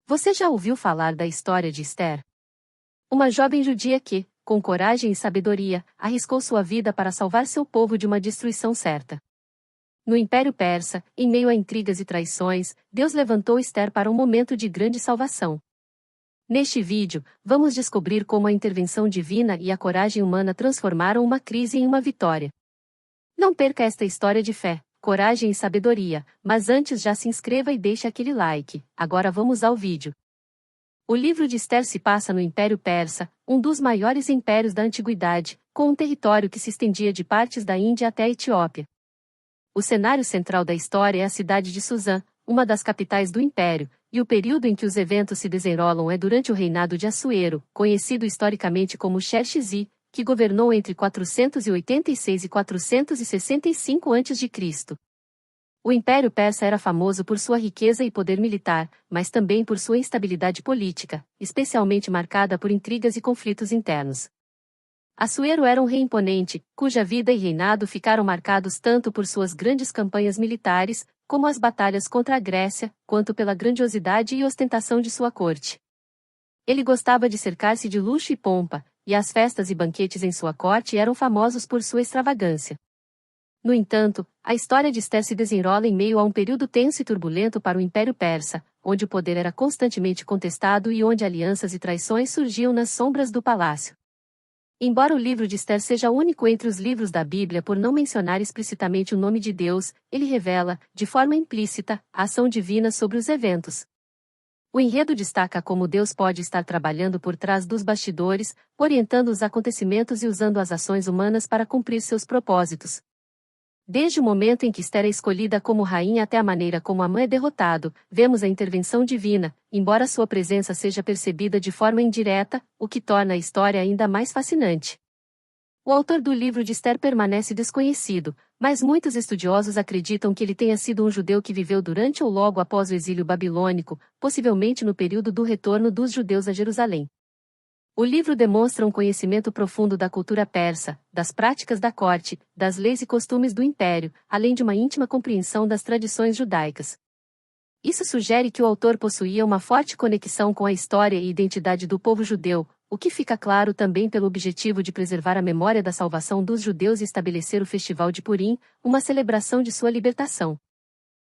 Você já ouviu falar da história de Esther? Uma jovem judia que, com coragem e sabedoria, arriscou sua vida para salvar seu povo de uma destruição certa. No Império Persa, em meio a intrigas e traições, Deus levantou Esther para um momento de grande salvação. Neste vídeo, vamos descobrir como a intervenção divina e a coragem humana transformaram uma crise em uma vitória. Não perca esta história de fé, coragem e sabedoria, mas antes já se inscreva e deixe aquele like. Agora vamos ao vídeo. O livro de Esther se passa no Império Persa, um dos maiores impérios da antiguidade, com um território que se estendia de partes da Índia até a Etiópia. O cenário central da história é a cidade de Suzã, uma das capitais do império, e o período em que os eventos se desenrolam é durante o reinado de Assuero, conhecido historicamente como Xerxes, que governou entre 486 e 465 a.C. O Império Persa era famoso por sua riqueza e poder militar, mas também por sua instabilidade política, especialmente marcada por intrigas e conflitos internos. Assuero era um rei imponente, cuja vida e reinado ficaram marcados tanto por suas grandes campanhas militares, como as batalhas contra a Grécia, quanto pela grandiosidade e ostentação de sua corte. Ele gostava de cercar-se de luxo e pompa, e as festas e banquetes em sua corte eram famosos por sua extravagância. No entanto, a história de Esther se desenrola em meio a um período tenso e turbulento para o Império Persa, onde o poder era constantemente contestado e onde alianças e traições surgiam nas sombras do palácio. Embora o livro de Esther seja único entre os livros da Bíblia por não mencionar explicitamente o nome de Deus, ele revela, de forma implícita, a ação divina sobre os eventos. O enredo destaca como Deus pode estar trabalhando por trás dos bastidores, orientando os acontecimentos e usando as ações humanas para cumprir seus propósitos. Desde o momento em que Esther é escolhida como rainha até a maneira como Amã é derrotado, vemos a intervenção divina, embora sua presença seja percebida de forma indireta, o que torna a história ainda mais fascinante. O autor do livro de Esther permanece desconhecido, mas muitos estudiosos acreditam que ele tenha sido um judeu que viveu durante ou logo após o exílio babilônico, possivelmente no período do retorno dos judeus a Jerusalém. O livro demonstra um conhecimento profundo da cultura persa, das práticas da corte, das leis e costumes do império, além de uma íntima compreensão das tradições judaicas. Isso sugere que o autor possuía uma forte conexão com a história e identidade do povo judeu, o que fica claro também pelo objetivo de preservar a memória da salvação dos judeus e estabelecer o Festival de Purim, uma celebração de sua libertação.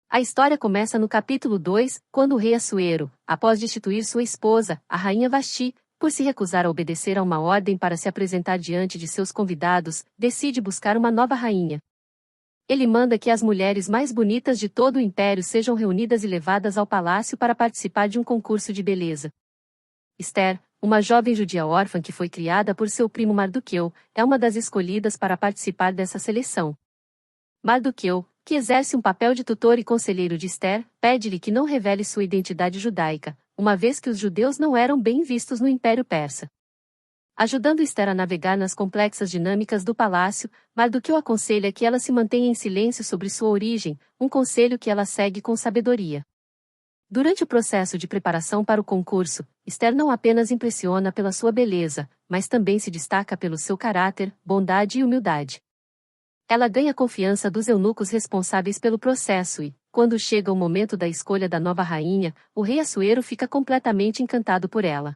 A história começa no capítulo 2, quando o rei Assuero, após destituir sua esposa, a rainha Vasti, por se recusar a obedecer a uma ordem para se apresentar diante de seus convidados, decide buscar uma nova rainha. Ele manda que as mulheres mais bonitas de todo o império sejam reunidas e levadas ao palácio para participar de um concurso de beleza. Esther, uma jovem judia órfã que foi criada por seu primo Mardoqueu, é uma das escolhidas para participar dessa seleção. Mardoqueu, que exerce um papel de tutor e conselheiro de Esther, pede-lhe que não revele sua identidade judaica, uma vez que os judeus não eram bem vistos no Império Persa. Ajudando Esther a navegar nas complexas dinâmicas do palácio, Mardoqueu aconselha que ela se mantenha em silêncio sobre sua origem, um conselho que ela segue com sabedoria. Durante o processo de preparação para o concurso, Esther não apenas impressiona pela sua beleza, mas também se destaca pelo seu caráter, bondade e humildade. Ela ganha a confiança dos eunucos responsáveis pelo processo e, quando chega o momento da escolha da nova rainha, o rei Assuero fica completamente encantado por ela.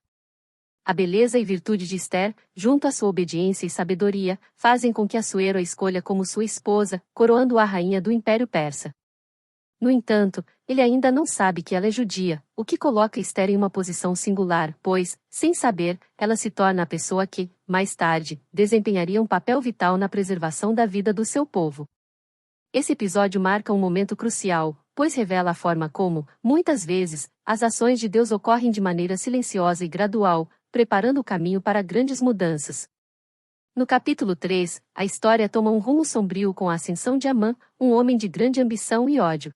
A beleza e virtude de Esther, junto à sua obediência e sabedoria, fazem com que Assuero a escolha como sua esposa, coroando-a a rainha do Império Persa. No entanto, ele ainda não sabe que ela é judia, o que coloca Esther em uma posição singular, pois, sem saber, ela se torna a pessoa que, mais tarde, desempenharia um papel vital na preservação da vida do seu povo. Esse episódio marca um momento crucial, pois revela a forma como, muitas vezes, as ações de Deus ocorrem de maneira silenciosa e gradual, preparando o caminho para grandes mudanças. No capítulo 3, a história toma um rumo sombrio com a ascensão de Amã, um homem de grande ambição e ódio.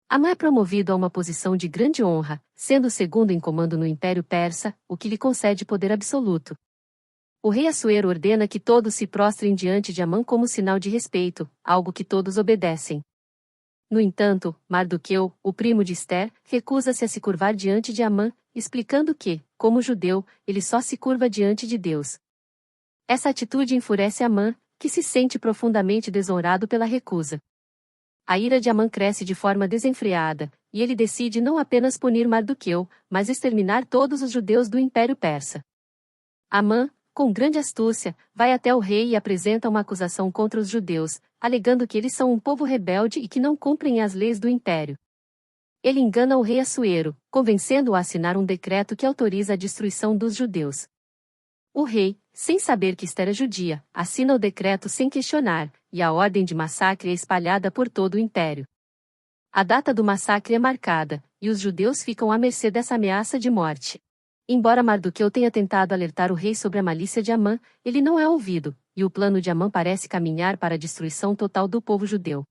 Amã é promovido a uma posição de grande honra, sendo o segundo em comando no Império Persa, o que lhe concede poder absoluto. O rei Assuero ordena que todos se prostrem diante de Amã como sinal de respeito, algo que todos obedecem. No entanto, Mardoqueu, o primo de Esther, recusa-se a se curvar diante de Amã, explicando que, como judeu, ele só se curva diante de Deus. Essa atitude enfurece Amã, que se sente profundamente desonrado pela recusa. A ira de Amã cresce de forma desenfreada, e ele decide não apenas punir Mardoqueu, mas exterminar todos os judeus do Império Persa. Amã, com grande astúcia, vai até o rei e apresenta uma acusação contra os judeus, alegando que eles são um povo rebelde e que não cumprem as leis do império. Ele engana o rei Assuero, convencendo-o a assinar um decreto que autoriza a destruição dos judeus. O rei, sem saber que Ester é judia, assina o decreto sem questionar, e a ordem de massacre é espalhada por todo o império. A data do massacre é marcada, e os judeus ficam à mercê dessa ameaça de morte. Embora Mardoqueu tenha tentado alertar o rei sobre a malícia de Amã, ele não é ouvido, e o plano de Amã parece caminhar para a destruição total do povo judeu.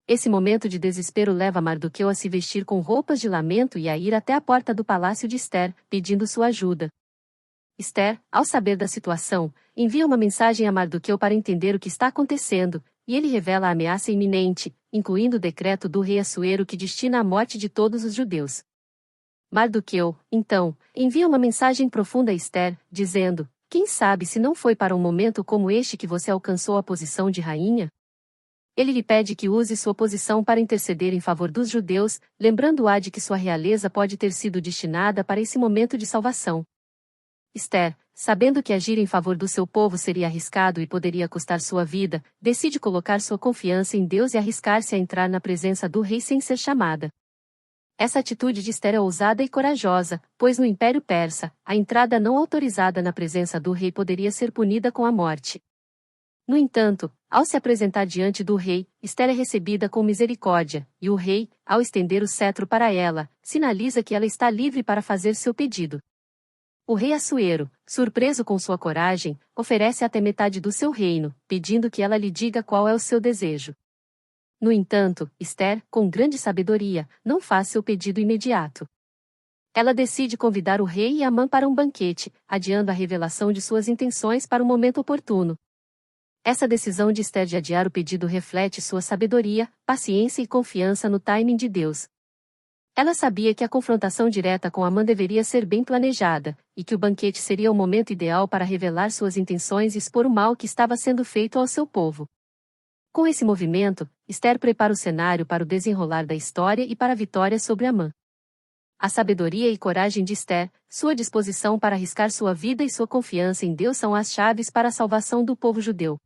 Esse momento de desespero leva Mardoqueu a se vestir com roupas de lamento e a ir até a porta do palácio de Ester, pedindo sua ajuda. Ester, ao saber da situação, envia uma mensagem a Mardoqueu para entender o que está acontecendo, e ele revela a ameaça iminente, incluindo o decreto do rei Assuero que destina a morte de todos os judeus. Mardoqueu, então, envia uma mensagem profunda a Ester, dizendo: quem sabe se não foi para um momento como este que você alcançou a posição de rainha? Ele lhe pede que use sua posição para interceder em favor dos judeus, lembrando-a de que sua realeza pode ter sido destinada para esse momento de salvação. Ester, sabendo que agir em favor do seu povo seria arriscado e poderia custar sua vida, decide colocar sua confiança em Deus e arriscar-se a entrar na presença do rei sem ser chamada. Essa atitude de Ester é ousada e corajosa, pois no Império Persa, a entrada não autorizada na presença do rei poderia ser punida com a morte. No entanto, ao se apresentar diante do rei, Ester é recebida com misericórdia, e o rei, ao estender o cetro para ela, sinaliza que ela está livre para fazer seu pedido. O rei Assuero, surpreso com sua coragem, oferece até metade do seu reino, pedindo que ela lhe diga qual é o seu desejo. No entanto, Ester, com grande sabedoria, não faz seu pedido imediato. Ela decide convidar o rei e Amã para um banquete, adiando a revelação de suas intenções para o momento oportuno. Essa decisão de Ester de adiar o pedido reflete sua sabedoria, paciência e confiança no timing de Deus. Ela sabia que a confrontação direta com Amã deveria ser bem planejada, e que o banquete seria o momento ideal para revelar suas intenções e expor o mal que estava sendo feito ao seu povo. Com esse movimento, Ester prepara o cenário para o desenrolar da história e para a vitória sobre Amã. A sabedoria e coragem de Ester, sua disposição para arriscar sua vida e sua confiança em Deus são as chaves para a salvação do povo judeu.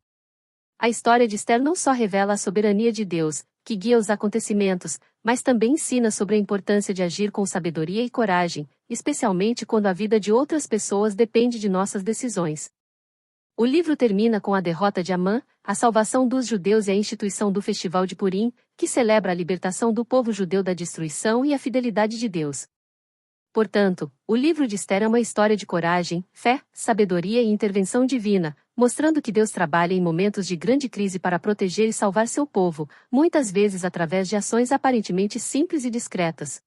A história de Ester não só revela a soberania de Deus, que guia os acontecimentos, mas também ensina sobre a importância de agir com sabedoria e coragem, especialmente quando a vida de outras pessoas depende de nossas decisões. O livro termina com a derrota de Amã, a salvação dos judeus e a instituição do Festival de Purim, que celebra a libertação do povo judeu da destruição e a fidelidade de Deus. Portanto, o livro de Ester é uma história de coragem, fé, sabedoria e intervenção divina, mostrando que Deus trabalha em momentos de grande crise para proteger e salvar seu povo, muitas vezes através de ações aparentemente simples e discretas.